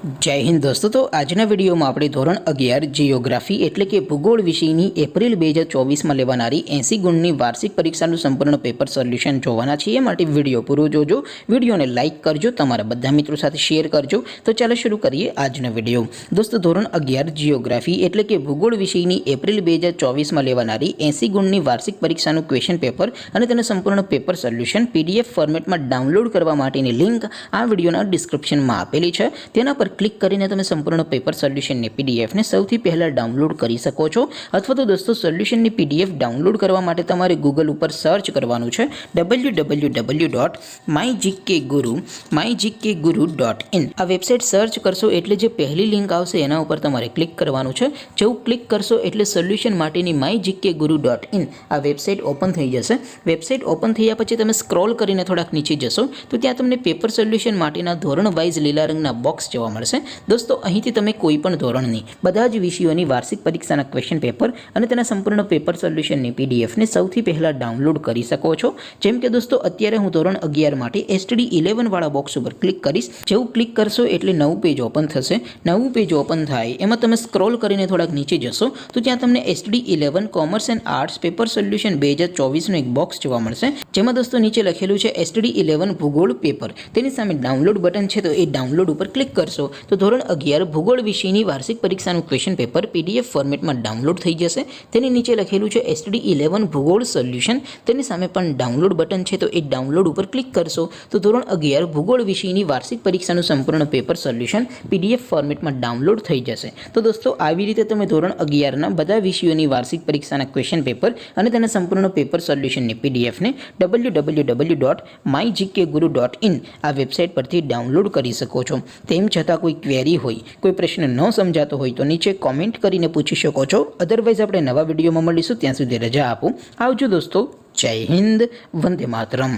जय हिंद दोस्तों। तो आजना वीडियो में આપણે ધોરણ 11 જીઓગ્રાફી એટલે કે ભૂગોળ વિષયની એપ્રિલ 2024 માં લેવાનારી 80 ગુણની વાર્ષિક પરીક્ષાનું સંપૂર્ણ પેપર સોલ્યુશન જોવાના છીએ। માટે વિડિયો પૂરો જોજો, વિડિયોને લાઈક કરજો, તમારા બધા મિત્રો સાથે શેર કરજો। તો ચાલો શરૂ કરીએ આજનો વિડિયો। દોસ્તો ધોરણ 11 જીઓગ્રાફી એટલે કે ભૂગોળ વિષયની એપ્રિલ 2024 માં લેવાનારી 80 ગુણની વાર્ષિક પરીક્ષાનું ક્વેશ્ચન પેપર અને તેનું સંપૂર્ણ પેપર સોલ્યુશન પીડીએફ ફોર્મેટમાં ડાઉનલોડ કરવા માટેની લિંક આ વિડિયોના ડિસ્ક્રિપ્શનમાં આપેલી છે। તેના પર ક્લિક કરીને તમે સંપૂર્ણ પેપર સોલ્યુશનની પીડીએફને સૌથી પહેલા ડાઉનલોડ કરી શકો છો। અથવા તો દોસ્તો સોલ્યુશનની પીડીએફ ડાઉનલોડ કરવા માટે તમારે ગૂગલ ઉપર સર્ચ કરવાનું છે www.mygkguru.in। આ વેબસાઇટ સર્ચ કરશો એટલે જે પહેલી લિંક આવશે એના ઉપર તમારે ક્લિક કરવાનું છે। જેવું ક્લિક કરશો એટલે સોલ્યુશન માટેની mygkguru.in આ વેબસાઇટ ઓપન થઈ જશે। વેબસાઇટ ઓપન થયા પછી તમે સ્ક્રોલ કરીને થોડાક નીચે જશો તો ત્યાં તમને પેપર સોલ્યુશન માટેના ધોરણ વાઇઝ લીલા રંગના બોક્સ જોવા મળશે। दोस्तों અહીંથી તમે કોઈ પણ ધોરણની બધા જ વિષયોની વાર્ષિક પરીક્ષાના ક્વેશ્ચન પેપર અને તેના સંપૂર્ણ પેપર સોલ્યુશનની પીડીએફને સૌથી પહેલા ડાઉનલોડ કરી શકો છો। જેમ કે દોસ્તો અત્યારે હું ધોરણ 11 માટે STD 11 વાળા બોક્સ ઉપર ક્લિક કરીશ। જેવું ક્લિક કરશો એટલે નવું પેજ ઓપન થશે। નવું પેજ ઓપન થાય એમાં તમે સ્ક્રોલ કરીને થોડાક નીચે જશો તો ત્યાં તમને STD 11 commerce and arts paper solution 2024 નું એક બોક્સ જોવા મળશે। જેમાં દોસ્તો નીચે લખેલું છે STD 11 ભૂગોળ પેપર। તેની સામે ડાઉનલોડ બટન છે તો એ ડાઉનલોડ ઉપર ક્લિક કરશો તો ધોરણ 11 ભૂગોળ વિષયની વાર્ષિક પરીક્ષાનું ક્વેશ્ચન પેપર પીડીએફ ફોર્મેટમાં ડાઉનલોડ થઈ જશે। તેની નીચે લખેલું છે STD 11 ભૂગોળ સોલ્યુશન। તેની સામે પણ ડાઉનલોડ બટન છે તો એ ડાઉનલોડ ઉપર ક્લિક કરશો તો ધોરણ 11 ભૂગોળ વિષયની વાર્ષિક પરીક્ષાનું સંપૂર્ણ પેપર સોલ્યુશન પીડીએફ ફોર્મેટમાં ડાઉનલોડ થઈ જશે। તો દોસ્તો આવી રીતે તમે ધોરણ 11ના બધા વિષયોની વાર્ષિક પરીક્ષાના ક્વેશ્ચન પેપર અને તેના સંપૂર્ણ પેપર સોલ્યુશનની પીડીએફને www.mygkguru.in આ વેબસાઇટ પરથી ડાઉનલોડ કરી શકો છો। તેમ છતાં કોઈ ક્વેરી હોય, કોઈ પ્રશ્ન ન સમજાતો હોય તો નીચે કોમેન્ટ કરીને પૂછી શકો છો। અધરવાઇઝ આપણે નવા વિડીયોમાં મળીશું, ત્યાં સુધી રજા આપો। આવજો દોસ્તો। જય હિન્દ, વંદે માતરમ।